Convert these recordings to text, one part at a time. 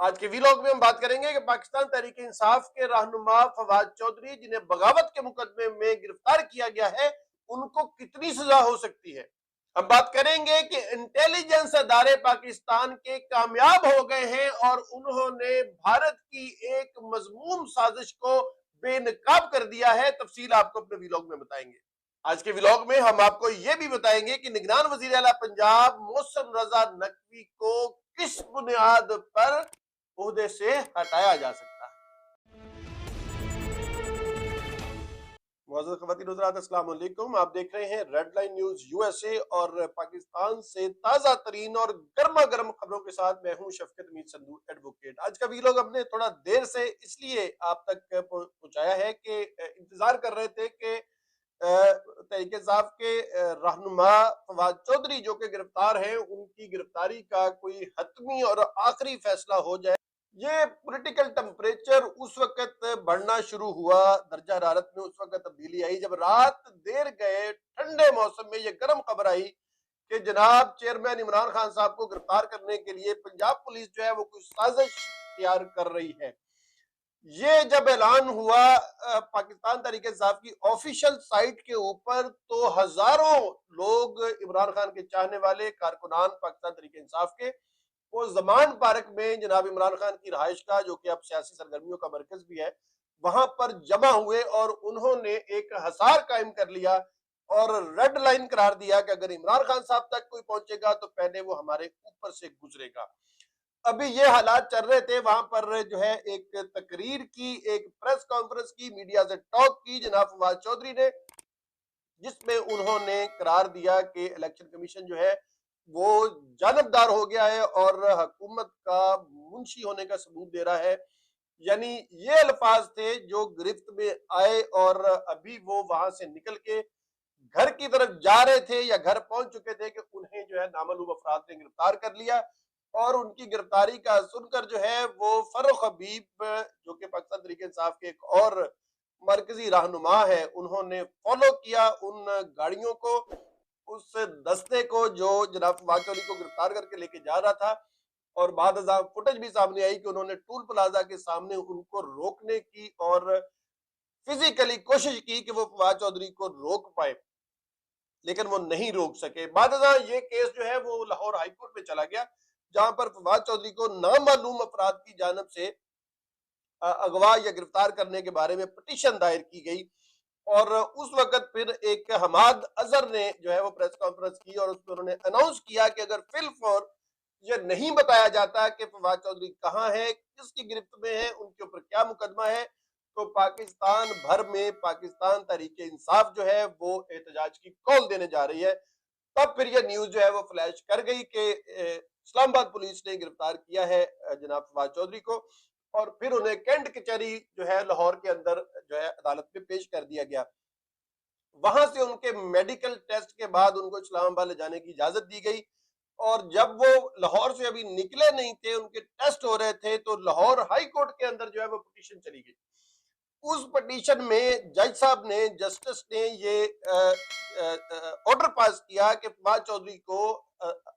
आज के वीलॉग में हम बात करेंगे कि पाकिस्तान तहरीक इंसाफ के रहनुमा फवाद चौधरी, जिन्हें बगावत के मुकदमे में गिरफ्तार किया गया है, उनको कितनी सजा हो सकती है। हम बात करेंगे कि इंटेलिजेंस अदारे पाकिस्तान के कामयाब हो गए हैं और उन्होंने भारत की एक मजमूम साजिश को बेनकाब कर दिया है। तफसील आपको अपने वीलॉग में बताएंगे। आज के व्लॉग में हम आपको यह भी बताएंगे कि निगरान वजीर आला पंजाब मोहसिन रजा नकवी को किस बुनियाद पर ओहदे से हटाया जा सकता है। मुअज़्ज़ज़ ख़वातीन हज़रात, अस्सलाम वालेकुम। आप देख रहे हैं रेड लाइन न्यूज यूएसए और पाकिस्तान से ताज़ा तरीन और गर्मा गर्म खबरों के साथ मैं हूं शफकत मीर संधू एडवोकेट। आज का वीलॉग हमने थोड़ा देर से इसलिए आप तक पहुंचाया है कि इंतजार कर रहे थे कि तहरीक इंसाफ के रहनुमा फवाद चौधरी जो कि गिरफ्तार हैं, उनकी गिरफ्तारी का कोई हतमी और आखिरी फैसला हो जाए। ये पॉलिटिकल टेम्परेचर उस वक्त बढ़ना शुरू हुआ, दर्जा हरारत में उस वक्त तब्दीली आई जब रात देर गए ठंडे मौसम में ये गर्म खबर आई कि जनाब चेयरमैन इमरान खान साहब को गिरफ्तार करने के लिए पंजाब पुलिस जो है वो कुछ साजिश तैयार कर रही है। ये जब ऐलान हुआ पाकिस्तान तहरीक इंसाफ की ऑफिशियल साइट के ऊपर, तो हजारों लोग इमरान खान के चाहने वाले कारकुनान पाकिस्तान तहरीक इंसाफ के वो जमान पार्क में जनाब इमरान खान की रहायश का, जो कि अब सियासी सरगर्मियों का मरकज भी है, वहां पर जमा हुए और उन्होंने एक हसार कायम कर लिया और रेड लाइन करार दिया कि अगर इमरान खान साहब तक कोई पहुंचेगा तो पहले वो हमारे ऊपर से गुजरेगा। अभी ये हालात चल रहे थे, वहां पर जो है एक तकरीर की, एक प्रेस कॉन्फ्रेंस की, मीडिया से टॉक की जनाब फवाद चौधरी ने, जिसमें उन्होंने करार दिया कि इलेक्शन कमीशन जो है वो जानबदार हो गया है और हुकूमत का मुंशी होने का सबूत दे रहा है। यानी ये अल्फाज थे जो गिरफ्त में आए और अभी वो वहां से निकल के घर की तरफ जा रहे थे या घर पहुंच चुके थे कि उन्हें जो है नामालूम अफराद ने गिरफ्तार कर लिया। और उनकी गिरफ्तारी का सुनकर जो है वो फर्रुख हबीब, जो कि पाकिस्तान तहरीक इंसाफ के एक और मरकजी रहनुमा है, उन्होंने फॉलो किया उन गाड़ियों को, उस दस्ते को जो जनाब फवाद चौधरी को गिरफ्तार करके लेके जा रहा था। और बाद फुटेज भी सामने आई कि उन्होंने टूल प्लाजा के सामने उनको रोकने की और फिजिकली कोशिश की कि वो फवाद चौधरी को रोक पाए, लेकिन वो नहीं रोक सके। बाद ये केस जो है वो लाहौर हाईकोर्ट में चला गया, जहां पर फवाद चौधरी को नामालूम अफराद की जानब से अगवा या गिरफ्तार करने के बारे में पिटीशन दायर की गई। और उस वक्त फिर एक हमाद अजहर ने जो है वो प्रेस कॉन्फ्रेंस की और उसमें उन्होंने अनाउंस किया कि अगर फिलफौर ये नहीं बताया जाता कि फवाद चौधरी कहाँ है, किसकी गिरफ्त में है, उनके ऊपर क्या मुकदमा है, तो पाकिस्तान भर में पाकिस्तान तहरीक इंसाफ जो है वो एहतजाज की कॉल देने जा रही है। तब फिर यह न्यूज जो है वो फ्लैश कर गई कि इस्लामाबाद पुलिस ने गिरफ्तार किया है जनाब फवाद चौधरी को, और फिर उन्हें कैंट कचहरी जो है लाहौर के अंदर जो है अदालत में पेश कर दिया गया। वहां से उनके मेडिकल टेस्ट के बाद उनको इस्लामाबाद ले जाने की इजाजत दी गई। और जब वो लाहौर से अभी निकले नहीं थे, उनके टेस्ट हो रहे थे, तो लाहौर हाई कोर्ट के अंदर जो है वो पिटीशन चली गई। उस पिटीशन में जज साहब ने, जस्टिस ने ये ऑर्डर पास किया कि फवाद चौधरी को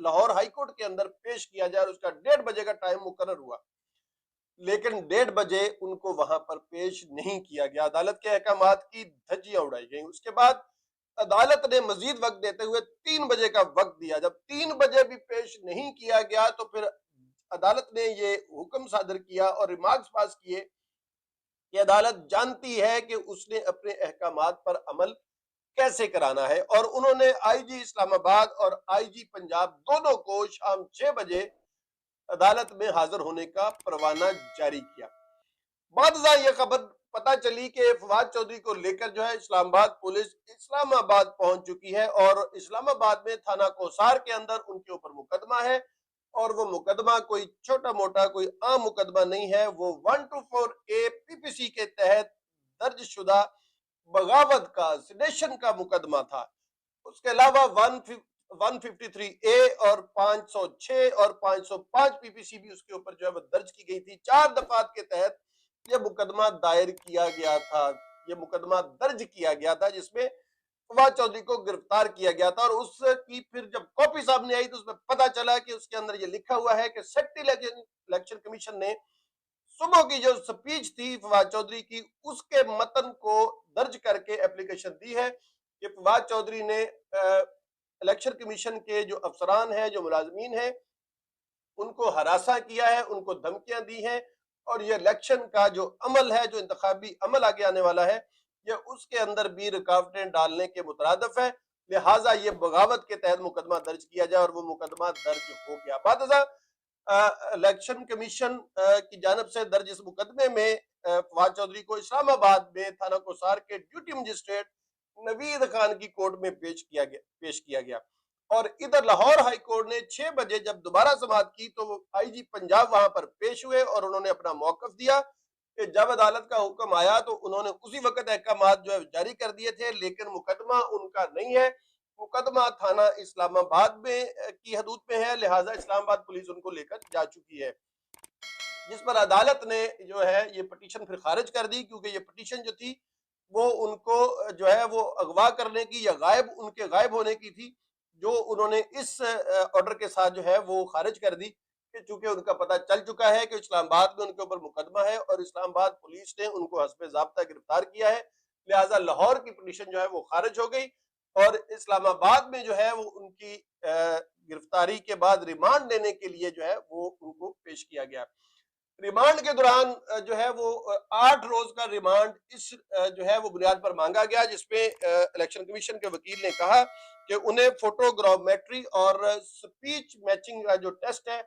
लाहौर हाई कोर्ट के अंदर पेश किया जाए और उसका 1:30 बजे का टाइम मुकर्रर हुआ, लेकिन 1:30 बजे उनको वहां पर पेश नहीं किया गया। अदालत के अहकामात की धज्जियां उड़ाई गई। उसके बाद अदालत ने मजीद वक्त देते हुए 3 बजे का वक्त दिया। जब 3 बजे भी पेश नहीं किया गया तो फिर अदालत ने ये हुक्म सादर किया और रिमार्क्स पास किए कि अदालत जानती है कि उसने अपने अहकामात पर अमल कैसे कराना है, और उन्होंने आईजी इस्लामाबाद और आईजी पंजाब दोनों को शाम 6 बजे अदालत में हाजिर होने का परवाना जारी किया। बाद ये खबर पता चली कि फवाद चौधरी को लेकर जो है इस्लामाबाद पुलिस इस्लामाबाद पहुंच चुकी है और इस्लामाबाद में थाना कोसार के अंदर उनके ऊपर मुकदमा है। और वो मुकदमा कोई छोटा मोटा, कोई आम मुकदमा नहीं है, वो 124A पीपीसी के तहत दर्ज शुदा बगावत का, सिडेशन का मुकदमा था। उसके अलावा 153A और 506 और 505 पीपीसी भी उसके ऊपर जो है वो दर्ज की गई थी। 4 दफात के तहत यह मुकदमा दायर किया गया था, यह मुकदमा दर्ज किया गया था, जिसमें फवाद चौधरी को गिरफ्तार किया गया था। और उसकी फिर जब कॉपी सामने आई तो उसमें पता चला कि उसके अंदर ये लिखा हुआ है कि सेक्रेटरी इलेक्शन कमीशन ने सुबह की जो स्पीच थी फवाद चौधरी की, उसके मतन को दर्ज करके एप्लीकेशन दी है कि फवाद चौधरी ने इलेक्शन कमीशन के जो अफसरान हैं, जो मुलाजमीन हैं, उनको हरासा किया है, उनको धमकियां दी हैं, और ये इलेक्शन का जो अमल है, जो इंतखाबी अमल आगे आने वाला है, ये उसके अंदर भी रुकावटें डालने के मुतरादिफ है। लिहाजा ये बगावत के तहत मुकदमा दर्ज किया जाए, और वो मुकदमा दर्ज हो गया। बादशाह इलेक्शन कमीशन की जानब से दर्ज इस मुकदमे में फवाद चौधरी को इस्लामाबाद में थाना कोसार के ड्यूटी मजिस्ट्रेट नवीद खान की कोर्ट में पेश किया गया। और इधर लाहौर हाई कोर्ट ने 6 बजे जब दोबारा समाअत की तो आईजी पंजाब वहां पर पेश हुए और उन्होंने अपना मौकफ दिया कि जब अदालत का हुक्म आया तो उन्होंने उसी वक्त अहकामात जो है जारी कर दिए थे, लेकिन मुकदमा उनका नहीं है। मुकदमा थाना इस्लामाबाद में की हदूद में है, लिहाजा इस्लामाबाद पुलिस उनको लेकर जा चुकी है। जिस पर अदालत ने जो है ये पिटीशन फिर खारिज कर दी, क्योंकि ये पिटीशन जो थी वो उनको जो है वो अगवा करने की या उनके गायब होने की थी, जो उन्होंने इस ऑर्डर के साथ जो है वो खारिज कर दी कि चूंकि उनका पता चल चुका है कि इस्लामाबाद में उनके ऊपर मुकदमा है और इस्लामाबाद पुलिस ने उनको हस्बे ज़ाब्ता गिरफ्तार किया है, लिहाजा लाहौर की पिटीशन जो है वो खारिज हो गई। और इस्लामाबाद में जो है वो उनकी गिरफ्तारी के बाद रिमांड लेने के लिए जो है वो उनको पेश किया गया। रिमांड के दौरान जो है वो 8 रोज का रिमांड इस जो है वो बुनियाद पर मांगा गया, जिसपे इलेक्शन कमीशन के वकील ने कहा कि उन्हें फोटोग्रामेट्री और स्पीच मैचिंग का जो टेस्ट है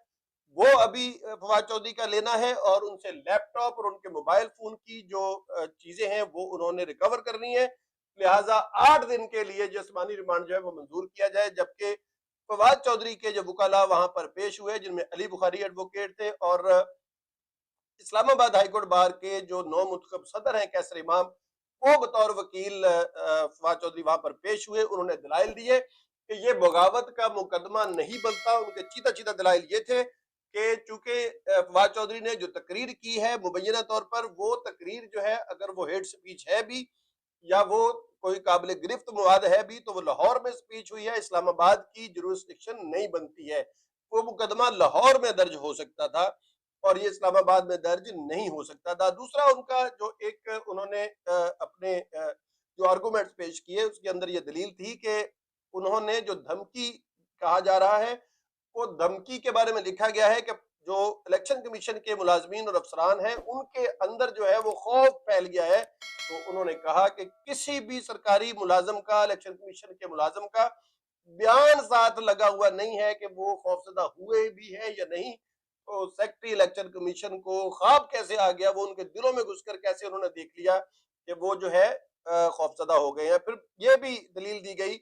वो अभी फवाद चौधरी का लेना है, और उनसे लैपटॉप और उनके मोबाइल फोन की जो चीजें हैं वो उन्होंने रिकवर करनी है। लिहाजा 8 दिन के लिए जिस्मानी रिमांड जो है वो मंजूर किया जाए। जबकि फवाद चौधरी के जो वकाला वहां पर पेश हुए, जिनमें अली बुखारी एडवोकेट थे और इस्लामाबाद हाईकोर्ट बार के जो नौ मुंतखब सदर हैं कैसर इमाम, वो बतौर वकील फवाद चौधरी वहां पर पेश हुए। उन्होंने दलाइल दिए कि ये बगावत का मुकदमा नहीं बनता। उनके चीता चीता दलाइल ये थे कि चूंकि फवाद चौधरी ने जो तकरीर की है मुबैना तौर पर, वो तकरीर जो है अगर वो हेड स्पीच है भी या वो कोई काबिल गिरफ्त मवाद है भी, तो वो लाहौर में स्पीच हुई है, इस्लामाबाद की जुरिस्डिक्शन नहीं बनती है। वो मुकदमा लाहौर में दर्ज हो सकता था और ये इस्लामाबाद में दर्ज नहीं हो सकता था। दूसरा उनका जो एक उन्होंने अपने जो आर्गूमेंट्स पेश किए उसके अंदर ये दलील थी कि उन्होंने जो धमकी कहा जा रहा है, वो धमकी के बारे में लिखा गया है कि जो इलेक्शन कमीशन के मुलाजमीन और अफसरान हैं उनके अंदर जो है वो खौफ फैल गया है। तो उन्होंने कहा कि किसी भी सरकारी मुलाजम का, इलेक्शन कमीशन के मुलाजम का बयान साथ लगा हुआ नहीं है कि वो खौफजदा हुए भी है या नहीं। तो सेक्रेटरी इलेक्शन कमीशन को ख्वाब कैसे आ गया, वो उनके दिलों में घुसकर कैसे उन्होंने देख लिया कि वो जो है खौफजदा हो गए हैं। फिर ये भी दलील दी गई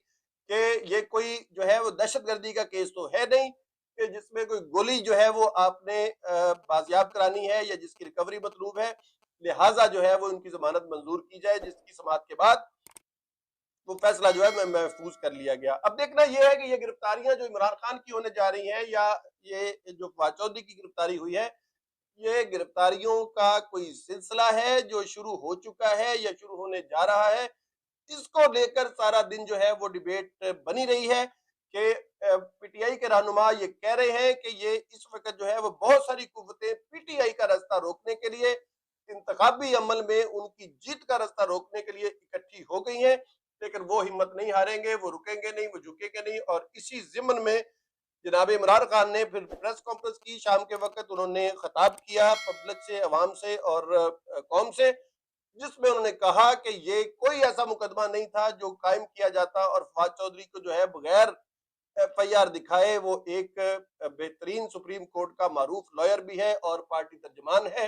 कि ये कोई जो है वो दहशतगर्दी का केस तो है नहीं कि जिसमें कोई गोली जो है वो आपने बाजियाब करानी है या जिसकी रिकवरी मतलूब है, लिहाजा जो है वो इनकी जमानत मंजूर की जाए, जिसकी समाअत के बाद वो फैसला जो है मैं महफूज कर लिया गया। अब देखना यह है कि ये गिरफ्तारियां जो इमरान खान की होने जा रही हैं या ये जो फवाद चौधरी की गिरफ्तारी हुई है, ये गिरफ्तारियों का कोई सिलसिला है जो शुरू हो चुका है या शुरू होने जा रहा है, इसको लेकर सारा दिन जो है वो डिबेट बनी रही है कि पीटीआई के रहनुमा ये कह रहे हैं कि ये इस वक्त जो है वो बहुत सारी कुव्वतें पीटीआई का रास्ता रोकने के लिए, इंतखाबी अमल में उनकी जीत का रास्ता रोकने के लिए इकट्ठी हो गई हैं, लेकिन वो हिम्मत नहीं हारेंगे, वो रुकेंगे नहीं, वो झुकेंगे नहीं। और इसी जिम्न में जनाब इमरान खान ने फिर प्रेस कॉन्फ्रेंस की शाम के वक्त, उन्होंने खिताब किया पब्लिक से, अवाम से और कौम से, जिसमें उन्होंने कहा कि ये कोई ऐसा मुकदमा नहीं था जो कायम किया जाता और फवाद चौधरी को जो है बगैर एफआईआर दिखाए, वो एक बेहतरीन सुप्रीम कोर्ट का मारूफ लॉयर भी है और पार्टी तर्जमान है,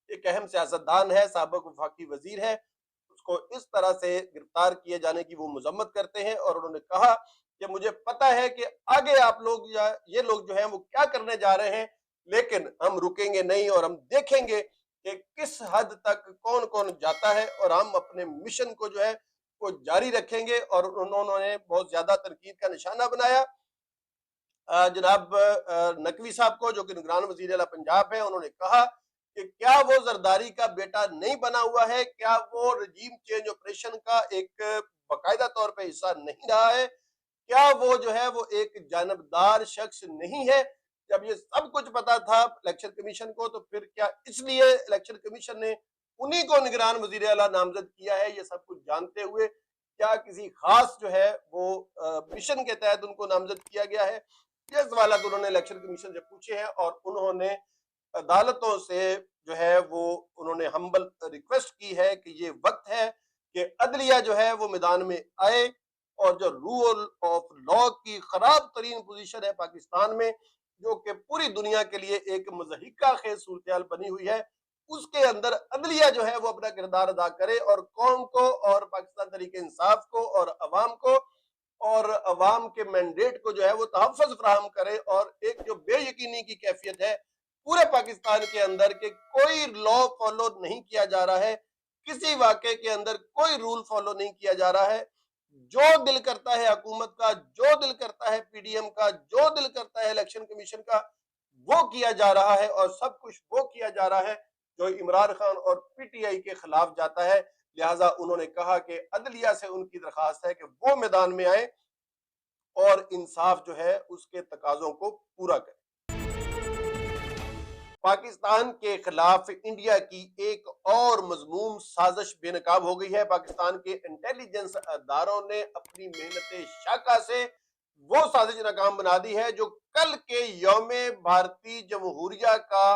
एक अहम सियासतदान है, साबिक वफाकी वजीर है, उसको इस तरह से गिरफ्तार किए जाने की वो मजम्मत करते हैं। और उन्होंने कहा कि मुझे पता है कि आगे आप लोग या ये लोग जो हैं वो क्या करने जा रहे हैं, लेकिन हम रुकेंगे नहीं और हम देखेंगे कि किस हद तक कौन कौन जाता है, और हम अपने मिशन को जो है वो जारी रखेंगे। और उन्होंने बहुत ज्यादा तनकीद का निशाना बनाया जनाब नकवी साहब को, जो कि निगरान वजीर आला पंजाब है। उन्होंने कहा कि क्या वो जरदारी का बेटा नहीं बना हुआ है, क्या वो रजीम चेंज ऑपरेशन का एक बाकायदा तौर पे हिस्सा नहीं रहा है, क्या वो जो है वो एक जानबदार शख्स नहीं है। जब ये सब कुछ पता था इलेक्शन कमीशन को, तो फिर क्या इसलिए इलेक्शन कमीशन ने उन्हीं को निगरान वजीर आला नामजद किया है, ये सब कुछ जानते हुए? क्या किसी खास जो है वो मिशन के तहत उनको नामजद किया गया है? ये सवाल उन्होंने इलेक्शन कमीशन से पूछे हैं और उन्होंने अदालतों से जो है वो उन्होंने हम्बल रिक्वेस्ट की है कि ये वक्त है कि अदलिया जो है वो मैदान में आए, और जो रूल ऑफ लॉ की खराब तरीन पोजीशन है पाकिस्तान में, जो कि पूरी दुनिया के लिए एक मजहिका खेज सूरत बनी हुई है, उसके अंदर अदलिया जो है वो अपना किरदार अदा करे और कौम को और पाकिस्तान तरीके इंसाफ को और अवाम को और अवाम के मैंडेट को जो है वो तहफ़्फ़ुज़ फराहम करे। और एक जो बेयकीनी की कैफियत है पूरे पाकिस्तान के अंदर के कोई लॉ फॉलो नहीं किया जा रहा है, किसी वाक़े के अंदर कोई रूल फॉलो नहीं किया जा रहा है। जो दिल करता है हुकूमत का, जो दिल करता है पीडीएम का, जो दिल करता है इलेक्शन कमीशन का, वो किया जा रहा है और सब कुछ वो किया जा रहा है जो इमरान खान और पीटीआई के खिलाफ जाता है। लिहाजा उन्होंने कहा कि अदलिया से उनकी दरखास्त है कि वो मैदान में आए और इंसाफ जो है उसके तकाजों को पूरा करे। पाकिस्तान के खिलाफ इंडिया की एक और मजमूम साजिश बेनकाब हो गई है। पाकिस्तान के इंटेलिजेंस अदारों ने अपनी मेहनत शाका से वो साजिश नाकाम बना दी है जो कल के यौमे भारतीय जमहूरिया का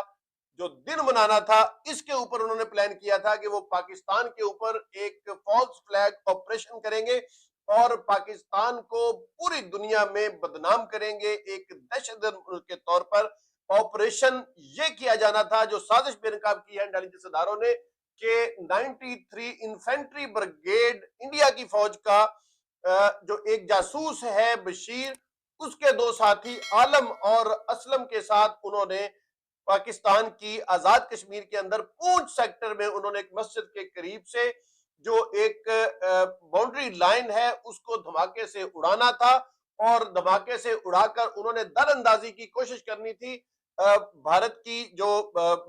जो दिन मनाना था, इसके ऊपर उन्होंने प्लान किया था कि वो पाकिस्तान के ऊपर एक फॉल्स फ्लैग ऑपरेशन करेंगे और पाकिस्तान को पूरी दुनिया में बदनाम करेंगे एक दहशतगर्द मुल्क के तौर पर। ऑपरेशन ये किया जाना था, जो साजिश बेनकाब की है इंटेलिजेंस इदारों ने, कि 93 इन्फेंट्री ब्रिगेड इंडिया की फौज का जो एक जासूस है बशीर, उसके दो साथी आलम और असलम के साथ उन्होंने पाकिस्तान की आजाद कश्मीर के अंदर पूंछ सेक्टर में उन्होंने एक मस्जिद के करीब से जो एक बाउंड्री लाइन है उसको धमाके से उड़ाना था और धमाके से उड़ाकर उन्होंने दरअंदाजी की कोशिश करनी थी भारत की जो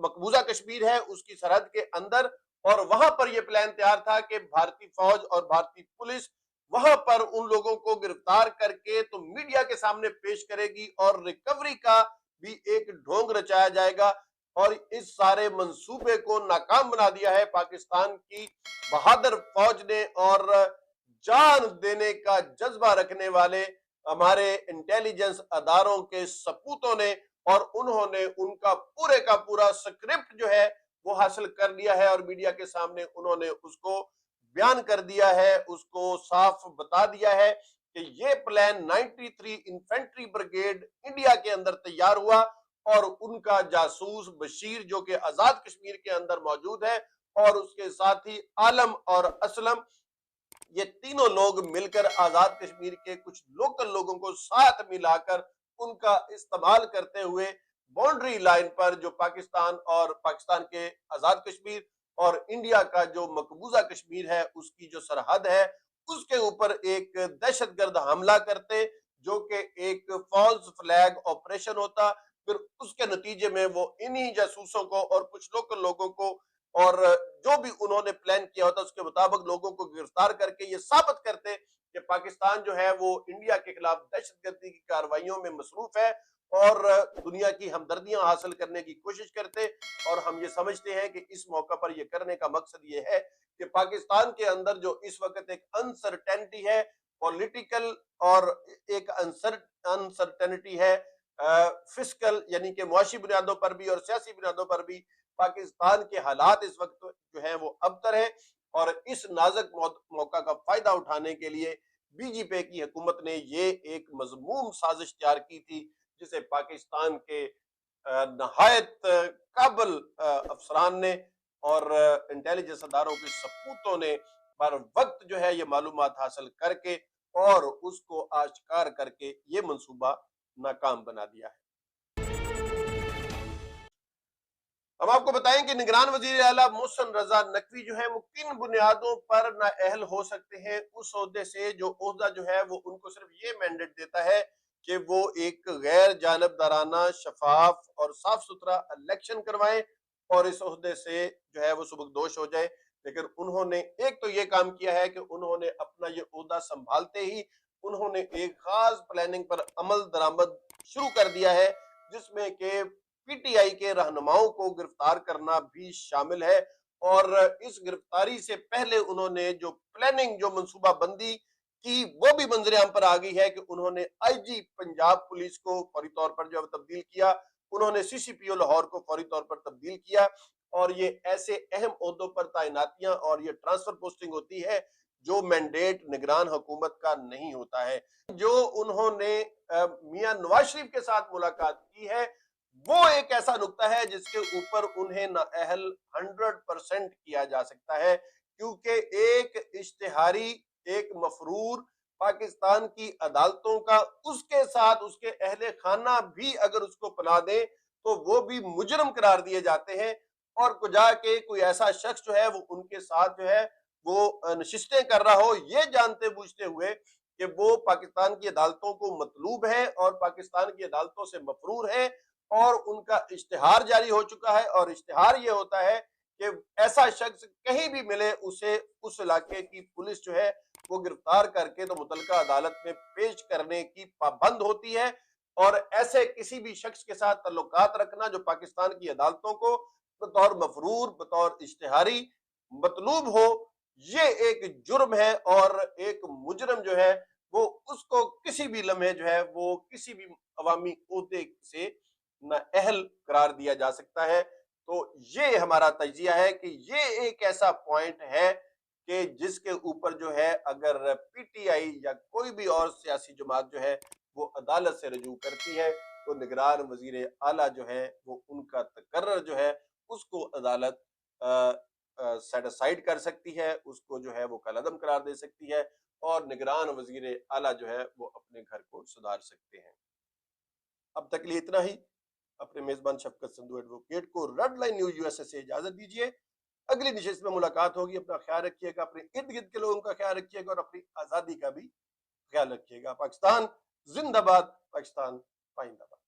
मकबूजा कश्मीर है उसकी सरहद के अंदर। और वहां पर यह प्लान तैयार था कि भारतीय फौज और भारतीय पुलिस वहां पर उन लोगों को गिरफ्तार करके तो मीडिया के सामने पेश करेगी और रिकवरी का भी एक ढोंग रचाया जाएगा। और इस सारे मंसूबे को नाकाम बना दिया है पाकिस्तान की बहादुर फौज ने और जान देने का जज्बा रखने वाले हमारे इंटेलिजेंस अदारों के सपूतों ने। और उन्होंने उनका पूरे का पूरा स्क्रिप्ट जो है वो हासिल कर लिया है और मीडिया के सामने उन्होंने उसको बयान कर दिया है, उसको साफ बता दिया है कि ये प्लान 93 इन्फेंट्री ब्रिगेड इंडिया के अंदर तैयार हुआ और उनका जासूस बशीर जो कि आजाद कश्मीर के अंदर मौजूद है और उसके साथ ही आलम और असलम, ये तीनों लोग मिलकर आजाद कश्मीर के कुछ लोकल लोगों को साथ मिलाकर उनका इस्तेमाल करते हुए बाउंड्री लाइन पर जो पाकिस्तान और पाकिस्तान के आजाद कश्मीर और इंडिया का जो मकबूजा कश्मीर है उसकी जो सरहद है उसके ऊपर एक दहशतगर्द हमला करते, जो कि एक फॉल्स फ्लैग ऑपरेशन होता। फिर उसके नतीजे में वो इन्हीं जासूसों को और कुछ लोकल लोगों को और जो भी उन्होंने प्लान किया होता उसके मुताबिक लोगों को गिरफ्तार करके ये साबित करते कि पाकिस्तान जो है वो इंडिया के खिलाफ दहशतगर्दी की कार्रवाइयों में मसरूफ है और दुनिया की हमदर्दियां हासिल करने की कोशिश करते। और हम ये समझते हैं कि इस मौका पर यह करने का मकसद ये है कि पाकिस्तान के अंदर जो इस वक्त एक अनसर्टेनिटी है पॉलिटिकल और एक अनसर्टेनिटी है फिस्कल यानी कि मुआशी बुनियादों पर भी और सियासी बुनियादों पर भी, पाकिस्तान के हालात इस वक्त जो है वो अबतर है। और इस नाजुक मौका का फायदा उठाने के लिए बीजेपी की हुकूमत ने ये एक मजमूम साजिश तैयार की थी जिसे पाकिस्तान के नहायत काबिल अफसरान ने और इंटेलिजेंस अदारों के सपूतों ने बर वक्त जो है ये मालूमात हासिल करके और उसको आश्कार करके ये मंसूबा नाकाम बना दिया है। हम आपको बताएं कि निगरान वजीर आला मोहसिन रजा नकवी जो है वो किन बुनियादों पर नाअहल हो सकते हैं उस ओहदे से, जो ओहदा जो है वो उनको सिर्फ ये मैंडेट देता है कि वो एक गैर जानबदाराना शफाफ और साफ सुथरा इलेक्शन करवाएं और इस ओहदे से जो है वो सुबकदोश हो जाए। लेकिन उन्होंने एक तो ये काम किया है कि उन्होंने अपना ये ओहदा संभालते ही उन्होंने एक खास प्लानिंग पर अमल दरामद शुरू कर दिया है, जिसमें कि पीटीआई के रहनुमाओं को गिरफ्तार करना भी शामिल है। और इस गिरफ्तारी से पहले उन्होंने जो प्लानिंग, जो मंसूबाबंदी की, वो भी मंजरेआम पर आ गई है कि उन्होंने आईजी पंजाब पुलिस को फौरी तौर पर जो है तब्दील किया, उन्होंने सीसीपीओ लाहौर को फौरी तौर पर तब्दील किया। और ये ऐसे अहम ओहदों पर तैनातियां और ये ट्रांसफर पोस्टिंग होती है जो मैंडेट निगरान हुकूमत का नहीं होता है। जो उन्होंने मियां नवाज शरीफ के साथ मुलाकात की है, वो एक ऐसा नुक्ता है जिसके ऊपर उन्हें नाअहल 100% किया जा सकता है, क्योंकि एक इश्तिहारी, एक मफरूर पाकिस्तान की अदालतों का उसके साथ उसके अहले खाना भी अगर उसको पना दे तो वो भी मुजरम करार दिए जाते हैं। और कुजा के कोई ऐसा शख्स जो है वो उनके साथ जो है वो नशिस्तें कर रहा हो, ये जानते बूझते हुए कि वो पाकिस्तान की अदालतों को मतलूब है और पाकिस्तान की अदालतों से मफरूर है, और उनका इश्तिहार जारी हो चुका है। और इश्तिहार ये होता है कि ऐसा शख्स कहीं भी मिले उसे उस इलाके की पुलिस जो है वो गिरफ्तार करके तो मुतलका अदालत में पेश करने की पाबंद होती है। और ऐसे किसी भी शख्स के साथ ताल्लुकात रखना जो पाकिस्तान की अदालतों को बतौर मफरूर, बतौर इश्तिहारी मतलूब हो, ये एक जुर्म है। और एक मुजरम जो है वो उसको किसी भी लम्हे जो है वो किसी भी अवामी ओहदे से नाअहल करार दिया जा सकता है। तो ये हमारा तजिया है कि ये एक ऐसा पॉइंट है कि जिसके ऊपर जो है अगर पीटीआई या कोई भी और सियासी जमात जो है वो अदालत से रजू करती है तो निगरान वजीर आला जो है वो उनका तकर्रर जो है उसको अदालत सेट असाइड कर सकती है, उसको जो है वो कलअदम करार दे सकती है, और निगरान वजीर आला जो है वो अपने घर को सुधार सकते हैं। अब तक के लिए इतना ही। अपने मेजबान शफकत संधू एडवोकेट को रेड लाइन न्यूज यूएसए से इजाजत दीजिए। अगली नशिस्त में मुलाकात होगी। अपना ख्याल रखिएगा, अपने इर्द गिर्द के लोगों का ख्याल रखिएगा और अपनी आजादी का भी ख्याल रखिएगा। पाकिस्तान जिंदाबाद, पाकिस्तान पाइंदाबाद।